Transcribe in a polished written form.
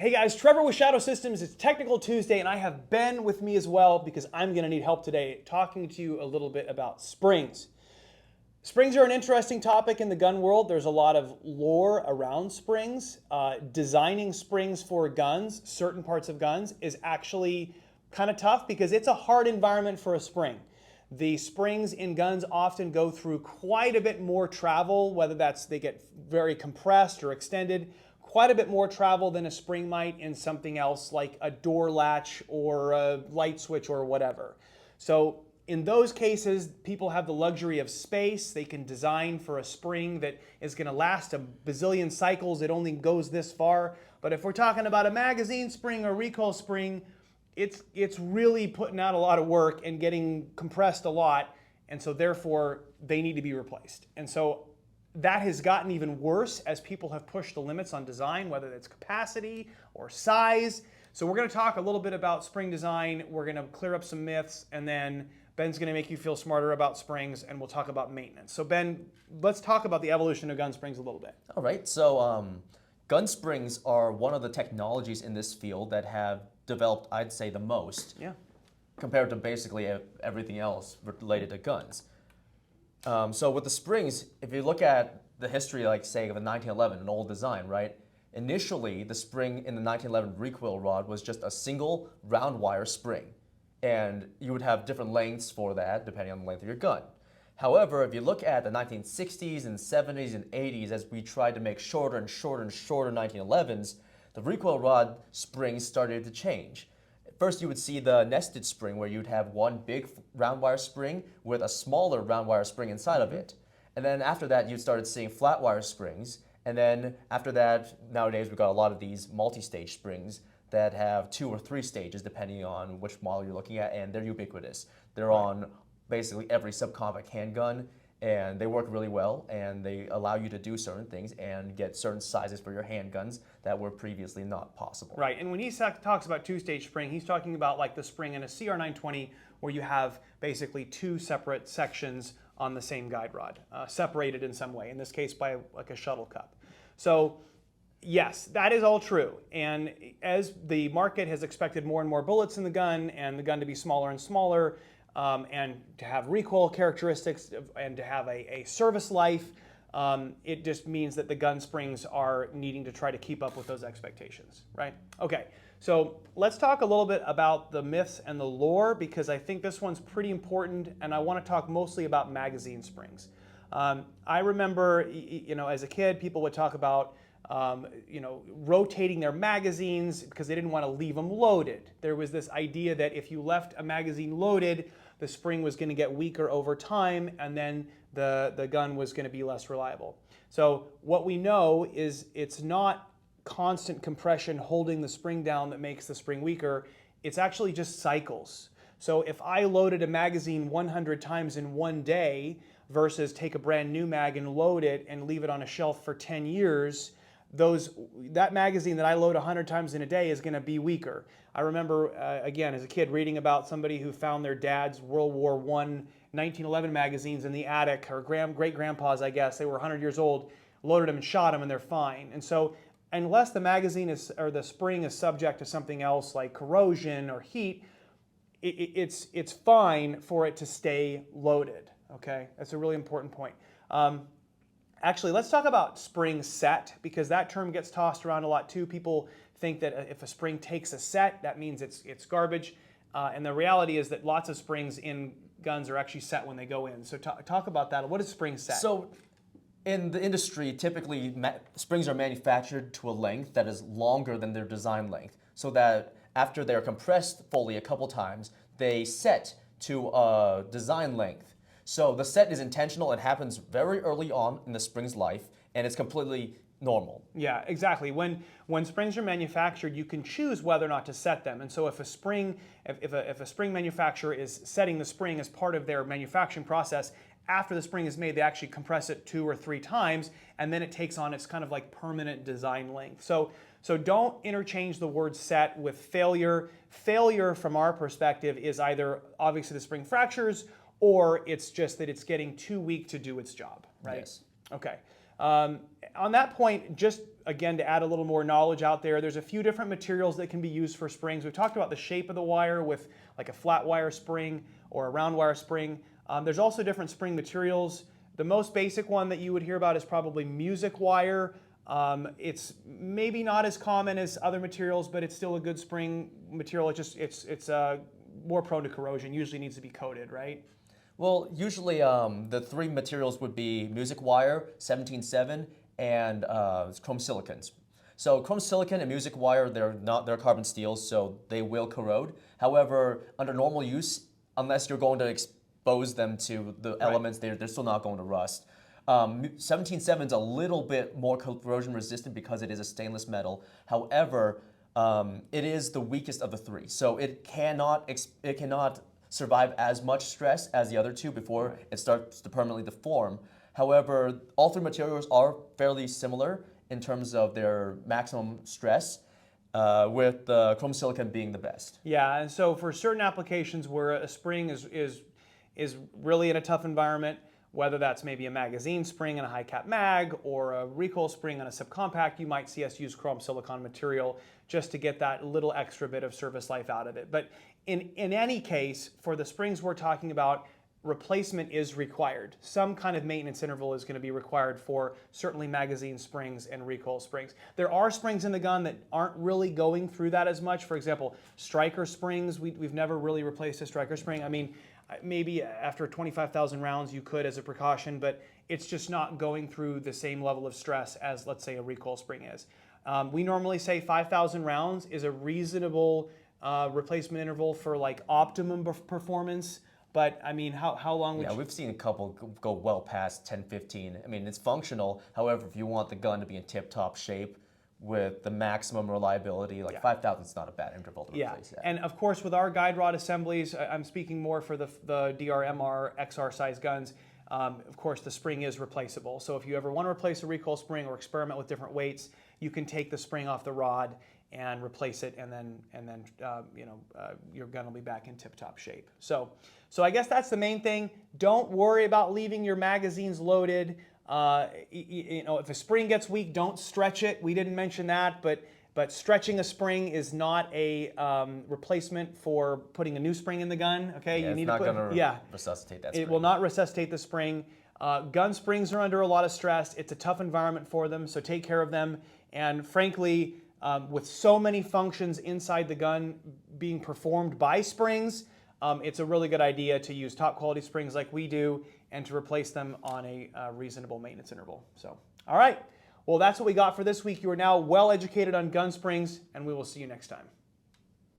Hey guys, Trevor with Shadow Systems. It's Technical Tuesday and I have Ben with me as well because I'm going to need help today talking to you a little bit about springs. Springs are an interesting topic in the gun world. There's a lot of lore around springs. Designing springs for guns, certain parts of guns, is actually kind of tough because it's a hard environment for a spring. The springs in guns often go through quite a bit more travel, whether that's they get very compressed or extended, quite a bit more travel than a spring might in something else like a door latch or a light switch or whatever. So in those cases, people have the luxury of space. They can design for a spring that is going to last a bazillion cycles. It only goes this far. But if we're talking about a magazine spring or recoil spring, it's really putting out a lot of work and getting compressed a lot. And so therefore, they need to be replaced. And so that has gotten even worse as people have pushed the limits on design, whether it's capacity or size. So we're going to talk a little bit about spring design. We're going to clear up some myths, and then Ben's going to make you feel smarter about springs, and we'll talk about maintenance. So Ben, let's talk about the evolution of gun springs a little bit. All right, so gun springs are one of the technologies in this field that have developed, I'd say, the most compared to basically everything else related to guns. So with the springs, if you look at the history, like say, of a 1911, an old design, right? Initially, the spring in the 1911 recoil rod was just a single round wire spring. And you would have different lengths for that, depending on the length of your gun. However, if you look at the 1960s and 70s and 80s, as we tried to make shorter and shorter and shorter 1911s, the recoil rod springs started to change. First, you would see the nested spring, where you'd have one big round wire spring with a smaller round wire spring inside of it. And then after that, you started seeing flat wire springs. And then after that, nowadays, we've got a lot of these multi-stage springs that have 2 or 3 stages, depending on which model you're looking at, and they're ubiquitous. They're on basically every subcompact handgun, and they work really well, and they allow you to do certain things and get certain sizes for your handguns that were previously not possible. Right, and when he talks about two-stage spring, he's talking about like the spring in a CR920 where you have basically 2 separate sections on the same guide rod, separated in some way, in this case by like a shuttle cup. So yes, that is all true, and as the market has expected more and more bullets in the gun and the gun to be smaller and smaller, and to have recoil characteristics and to have a service life, it just means that the gun springs are needing to try to keep up with those expectations, right? Okay, so let's talk a little bit about the myths and the lore, because I think this one's pretty important, and I want to talk mostly about magazine springs. I remember, as a kid, people would talk about rotating their magazines because they didn't want to leave them loaded. There was this idea that if you left a magazine loaded, the spring was going to get weaker over time, and then the gun was going to be less reliable. So what we know is it's not constant compression holding the spring down that makes the spring weaker. It's actually just cycles. So if I loaded a magazine 100 times in one day versus take a brand new mag and load it and leave it on a shelf for 10 years, that magazine that I load 100 times in a day is going to be weaker. I remember, again, as a kid, reading about somebody who found their dad's World War I 1911 magazines in the attic, or great-grandpa's, I guess. They were 100 years old, loaded them and shot them, and they're fine. And so unless the magazine or the spring is subject to something else like corrosion or heat, it's fine for it to stay loaded, okay? That's a really important point. Actually, let's talk about spring set, because that term gets tossed around a lot too. People think that if a spring takes a set, that means it's garbage. And the reality is that lots of springs in guns are actually set when they go in. So talk about that. What is spring set? So in the industry, typically springs are manufactured to a length that is longer than their design length, so that after they're compressed fully a couple times, they set to a design length. So the set is intentional. It happens very early on in the spring's life, and it's completely normal. Yeah, exactly. When springs are manufactured, you can choose whether or not to set them. And so if a spring manufacturer is setting the spring as part of their manufacturing process, after the spring is made, they actually compress it 2 or 3 times, and then it takes on its kind of like permanent design length. So don't interchange the word set with failure. Failure, from our perspective, is either obviously the spring fractures, or it's just that it's getting too weak to do its job, right? Yes. Okay. On that point, just again to add a little more knowledge out there, there's a few different materials that can be used for springs. We've talked about the shape of the wire with like a flat wire spring or a round wire spring. There's also different spring materials. The most basic one that you would hear about is probably music wire. It's maybe not as common as other materials, but it's still a good spring material. It's more prone to corrosion. Usually needs to be coated, right? Well, usually the three materials would be music wire, 17.7, and chrome silicons. So chrome silicon and music wire, they're carbon steels, so they will corrode. However, under normal use, unless you're going to expose them to the elements, they're still not going to rust. 17.7 is a little bit more corrosion resistant because it is a stainless metal. However, it is the weakest of the three, so it cannot survive as much stress as the other two before it starts to permanently deform. However, all three materials are fairly similar in terms of their maximum stress, with the chrome silicon being the best. Yeah, and so for certain applications where a spring is really in a tough environment, whether that's maybe a magazine spring in a high cap mag or a recoil spring on a subcompact, you might see us use chrome silicon material just to get that little extra bit of service life out of it. But in any case, for the springs we're talking about, replacement is required. Some kind of maintenance interval is going to be required for certainly magazine springs and recoil springs. There are springs in the gun that aren't really going through that as much. For example, striker springs, we've never really replaced a striker spring. I mean, maybe after 25,000 rounds you could as a precaution, but it's just not going through the same level of stress as, let's say, a recoil spring is. We normally say 5,000 rounds is a reasonable replacement interval for like optimum performance. But I mean, how long would Yeah, we've seen a couple go well past 10, 15. I mean, it's functional. However, if you want the gun to be in tip-top shape with the maximum reliability, like 5,000 is not a bad interval to replace that. And of course, with our guide rod assemblies, I'm speaking more for the DRMR XR size guns. Of course, the spring is replaceable. So if you ever want to replace a recoil spring or experiment with different weights, you can take the spring off the rod and replace it, and then your gun will be back in tip-top shape. So I guess that's the main thing. Don't worry about leaving your magazines loaded. If a spring gets weak, don't stretch it. We didn't mention that, but stretching a spring is not a replacement for putting a new spring in the gun. Okay, you need to put. It's not going to resuscitate that spring. It will not resuscitate the spring. Gun springs are under a lot of stress. It's a tough environment for them, so take care of them. And frankly, with so many functions inside the gun being performed by springs, it's a really good idea to use top quality springs like we do and to replace them on a reasonable maintenance interval. So, all right. Well, that's what we got for this week. You are now well educated on gun springs, and we will see you next time.